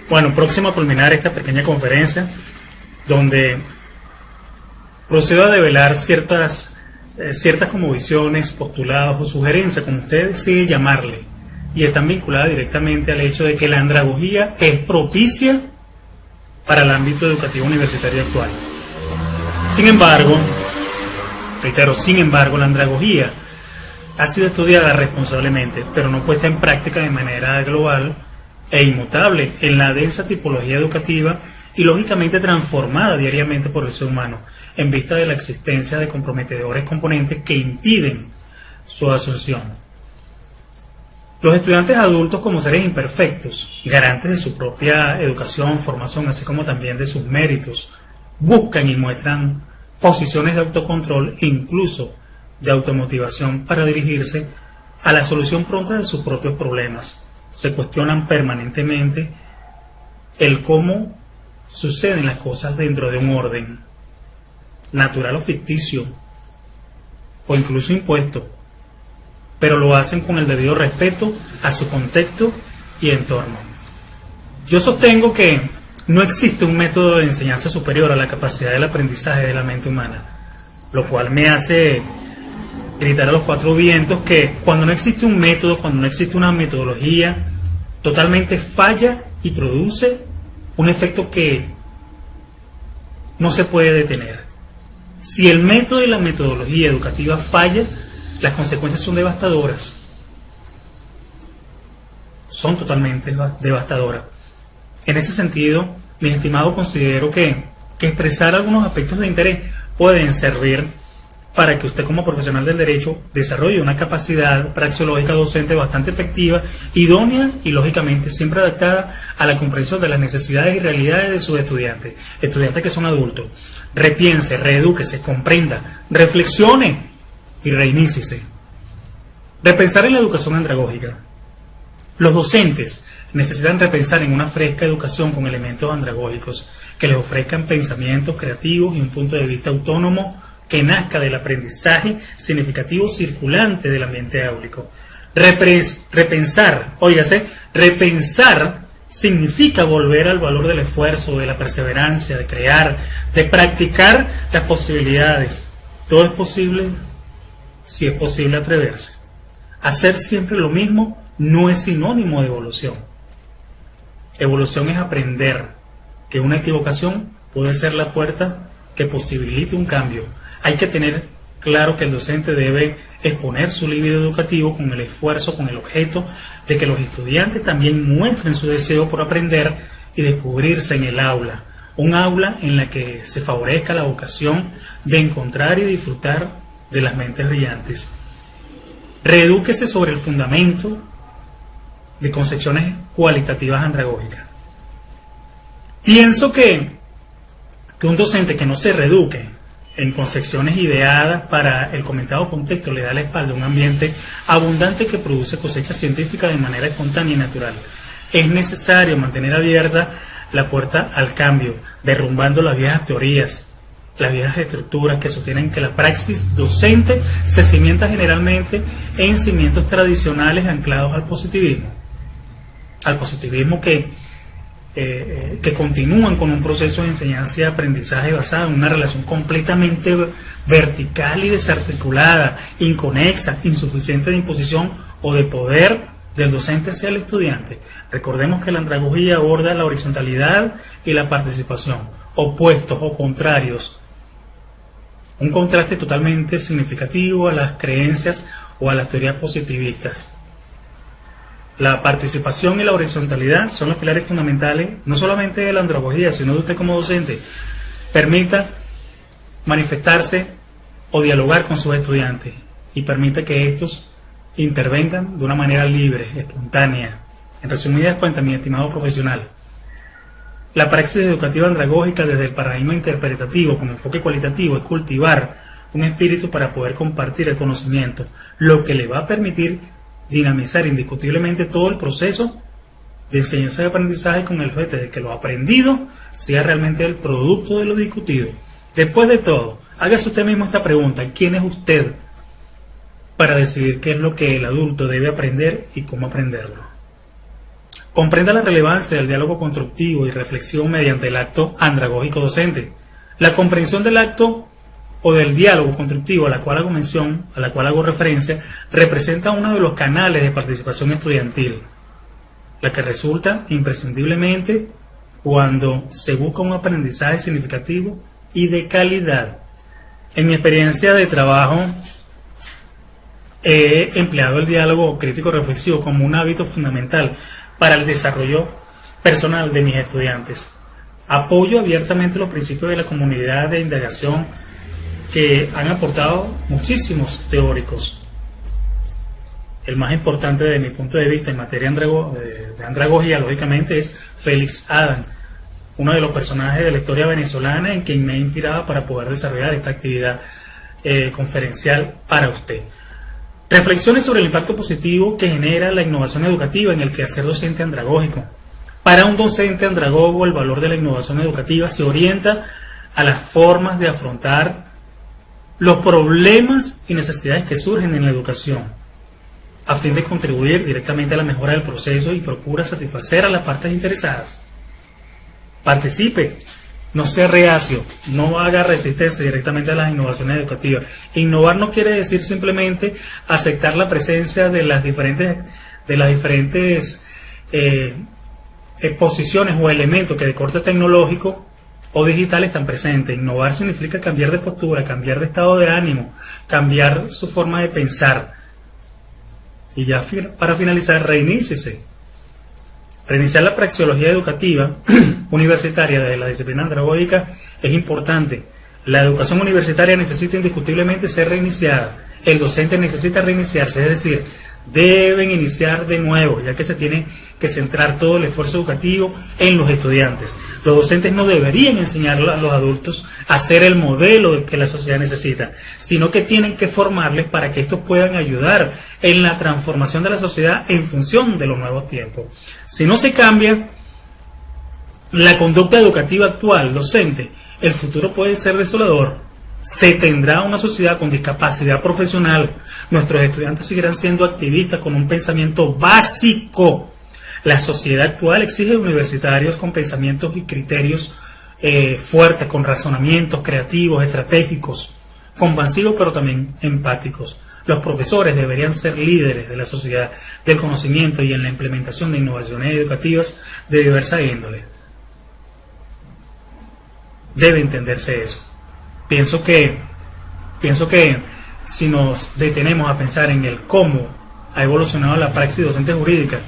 Bueno, próximo a culminar esta pequeña conferencia, donde procedo a develar ciertas como visiones, postulados o sugerencias, como usted decide llamarle, y están vinculadas directamente al hecho de que la andragogía es propicia para el ámbito educativo universitario actual. Sin embargo, reitero, la andragogía ha sido estudiada responsablemente, pero no puesta en práctica de manera global e inmutable en la densa tipología educativa y lógicamente transformada diariamente por el ser humano, en vista de la existencia de comprometedores componentes que impiden su asunción. Los estudiantes adultos, como seres imperfectos, garantes de su propia educación, formación, así como también de sus méritos, buscan y muestran posiciones de autocontrol e incluso de automotivación para dirigirse a la solución pronta de sus propios problemas. Se cuestionan permanentemente el cómo suceden las cosas dentro de un orden natural o ficticio, o incluso impuesto, pero lo hacen con el debido respeto a su contexto y entorno. Yo sostengo que no existe un método de enseñanza superior a la capacidad del aprendizaje de la mente humana, lo cual me hace gritar a los cuatro vientos que cuando no existe un método, cuando no existe una metodología, totalmente falla y produce un efecto que no se puede detener. Si el método y la metodología educativa falla, las consecuencias son devastadoras. Son totalmente devastadoras. En ese sentido, mis estimados, considero que expresar algunos aspectos de interés pueden servir para que usted como profesional del derecho desarrolle una capacidad praxeológica docente bastante efectiva, idónea y lógicamente siempre adaptada a la comprensión de las necesidades y realidades de sus estudiantes que son adultos. Repiense, reedúquese, comprenda, reflexione y reiníciese. Repensar en la educación andragógica. Los docentes necesitan repensar en una fresca educación con elementos andragógicos que les ofrezcan pensamientos creativos y un punto de vista autónomo que nazca del aprendizaje significativo circulante del ambiente áulico. Repensar significa volver al valor del esfuerzo, de la perseverancia, de crear, de practicar las posibilidades. Todo es posible si es posible atreverse. Hacer siempre lo mismo no es sinónimo de evolución. Evolución es aprender que una equivocación puede ser la puerta que posibilite un cambio. Hay que tener claro que el docente debe exponer su líbido educativo con el esfuerzo, con el objeto de que los estudiantes también muestren su deseo por aprender y descubrirse en el aula. Un aula en la que se favorezca la vocación de encontrar y disfrutar de las mentes brillantes. Reedúquese sobre el fundamento de concepciones cualitativas andragógicas. Pienso que un docente que no se reeduque en concepciones ideadas para el comentado contexto le da la espalda a un ambiente abundante que produce cosechas científicas de manera espontánea y natural. Es necesario mantener abierta la puerta al cambio, derrumbando las viejas teorías, las viejas estructuras que sostienen que la praxis docente se cimienta generalmente en cimientos tradicionales anclados al positivismo que continúan con un proceso de enseñanza y aprendizaje basado en una relación completamente vertical y desarticulada, inconexa, insuficiente de imposición o de poder del docente hacia el estudiante. Recordemos que la andragogía aborda la horizontalidad y la participación, opuestos o contrarios. Un contraste totalmente significativo a las creencias o a las teorías positivistas. La participación y la horizontalidad son los pilares fundamentales, no solamente de la andragogía, sino de usted como docente. Permita manifestarse o dialogar con sus estudiantes y permita que estos intervengan de una manera libre, espontánea. En resumidas cuentas, mi estimado profesional, la praxis educativa andragógica desde el paradigma interpretativo con enfoque cualitativo es cultivar un espíritu para poder compartir el conocimiento, lo que le va a permitir dinamizar indiscutiblemente todo el proceso de enseñanza y aprendizaje con el objeto de que lo aprendido sea realmente el producto de lo discutido. Después de todo, hágase usted mismo esta pregunta: ¿quién es usted para decidir qué es lo que el adulto debe aprender y cómo aprenderlo? Comprenda la relevancia del diálogo constructivo y reflexión mediante el acto andragógico docente. La comprensión del acto o del diálogo constructivo a la cual hago mención, a la cual hago referencia, representa uno de los canales de participación estudiantil, la que resulta imprescindiblemente cuando se busca un aprendizaje significativo y de calidad. En mi experiencia de trabajo, he empleado el diálogo crítico reflexivo como un hábito fundamental para el desarrollo personal de mis estudiantes. Apoyo abiertamente los principios de la comunidad de indagación que han aportado muchísimos teóricos. El más importante desde mi punto de vista en materia de andragogía, lógicamente, es Félix Adam, uno de los personajes de la historia venezolana en quien me ha inspirado para poder desarrollar esta actividad conferencial para usted. Reflexiones sobre el impacto positivo que genera la innovación educativa en el quehacer docente andragógico. Para un docente andragogo, el valor de la innovación educativa se orienta a las formas de afrontar los problemas y necesidades que surgen en la educación, a fin de contribuir directamente a la mejora del proceso y procura satisfacer a las partes interesadas. Participe, no sea reacio, no haga resistencia directamente a las innovaciones educativas. Innovar no quiere decir simplemente aceptar la presencia de las diferentes exposiciones o elementos que de corte tecnológico o digital están presentes. Innovar significa cambiar de postura, cambiar de estado de ánimo, cambiar su forma de pensar. Y ya para finalizar, reiníciese. Reiniciar la praxeología educativa universitaria de la disciplina andragógica es importante. La educación universitaria necesita indiscutiblemente ser reiniciada. El docente necesita reiniciarse, es decir, deben iniciar de nuevo, ya que se tiene que centrar todo el esfuerzo educativo en los estudiantes. Los docentes no deberían enseñar a los adultos a ser el modelo que la sociedad necesita, sino que tienen que formarles para que estos puedan ayudar en la transformación de la sociedad en función de los nuevos tiempos. Si no se cambia la conducta educativa actual docente, el futuro puede ser desolador. Se tendrá una sociedad con discapacidad profesional. Nuestros estudiantes seguirán siendo activistas con un pensamiento básico. La sociedad actual exige universitarios con pensamientos y criterios fuertes, con razonamientos creativos, estratégicos, compasivos, pero también empáticos. Los profesores deberían ser líderes de la sociedad del conocimiento y en la implementación de innovaciones educativas de diversa índole. Debe entenderse eso. Pienso que si nos detenemos a pensar en el cómo ha evolucionado la praxis docente jurídica,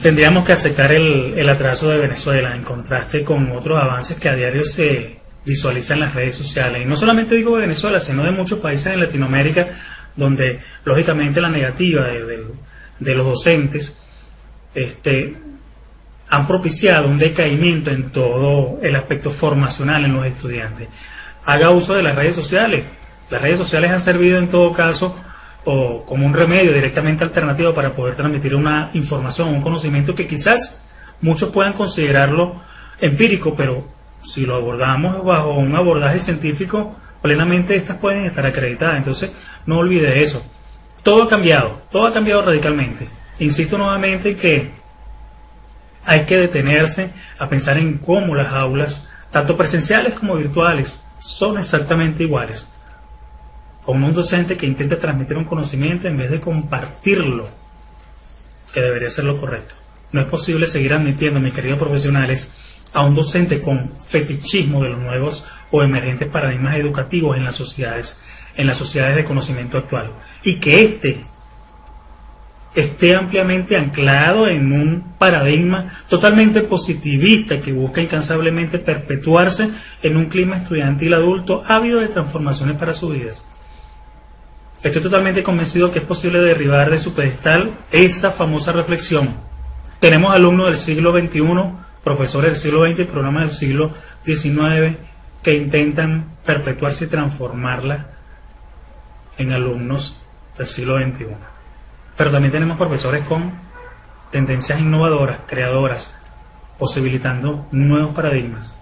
tendríamos que aceptar el atraso de Venezuela en contraste con otros avances que a diario se visualizan en las redes sociales. Y no solamente digo de Venezuela, sino de muchos países en Latinoamérica, donde lógicamente la negativa de los docentes han propiciado un decaimiento en todo el aspecto formacional en los estudiantes. Haga uso de las redes sociales. Las redes sociales han servido en todo caso como un remedio directamente alternativo para poder transmitir una información, un conocimiento que quizás muchos puedan considerarlo empírico, pero si lo abordamos bajo un abordaje científico, plenamente estas pueden estar acreditadas. Entonces, no olvide eso. Todo ha cambiado radicalmente. Insisto nuevamente en que hay que detenerse a pensar en cómo las aulas, tanto presenciales como virtuales, son exactamente iguales. Con un docente que intenta transmitir un conocimiento en vez de compartirlo, que debería ser lo correcto. No es posible seguir admitiendo, mis queridos profesionales, a un docente con fetichismo de los nuevos o emergentes paradigmas educativos en las sociedades de conocimiento actual, y que esté ampliamente anclado en un paradigma totalmente positivista que busca incansablemente perpetuarse en un clima estudiantil adulto ávido de transformaciones para sus vidas. Estoy totalmente convencido que es posible derribar de su pedestal esa famosa reflexión. Tenemos alumnos del siglo XXI, profesores del siglo XX y programas del siglo XIX que intentan perpetuarse y transformarla en alumnos del siglo XXI. Pero también tenemos profesores con tendencias innovadoras, creadoras, posibilitando nuevos paradigmas.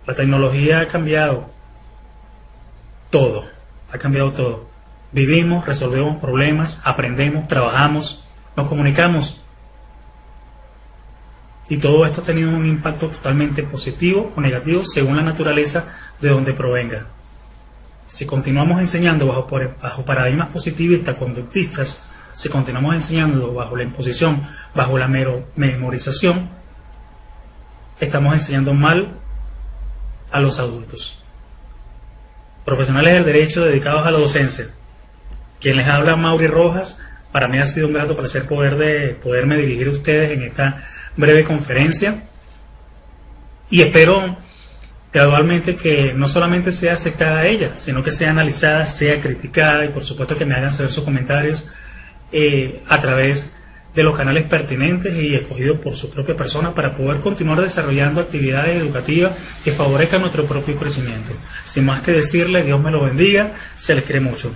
La tecnología ha cambiado todo, ha cambiado todo. Vivimos, resolvemos problemas, aprendemos, trabajamos, nos comunicamos. Y todo esto ha tenido un impacto totalmente positivo o negativo según la naturaleza de donde provenga. Si continuamos enseñando bajo paradigmas positivistas, conductistas, si continuamos enseñando bajo la imposición, bajo la memorización, estamos enseñando mal a los adultos. Profesionales del derecho dedicados a la docencia. Quien les habla, Mauri Rojas. Para mí ha sido un grato placer poderme dirigir a ustedes en esta breve conferencia, y espero gradualmente que no solamente sea aceptada ella, sino que sea analizada, sea criticada, y por supuesto que me hagan saber sus comentarios a través de los canales pertinentes y escogidos por su propia persona, para poder continuar desarrollando actividades educativas que favorezcan nuestro propio crecimiento. Sin más que decirle, Dios me lo bendiga, se les quiere mucho.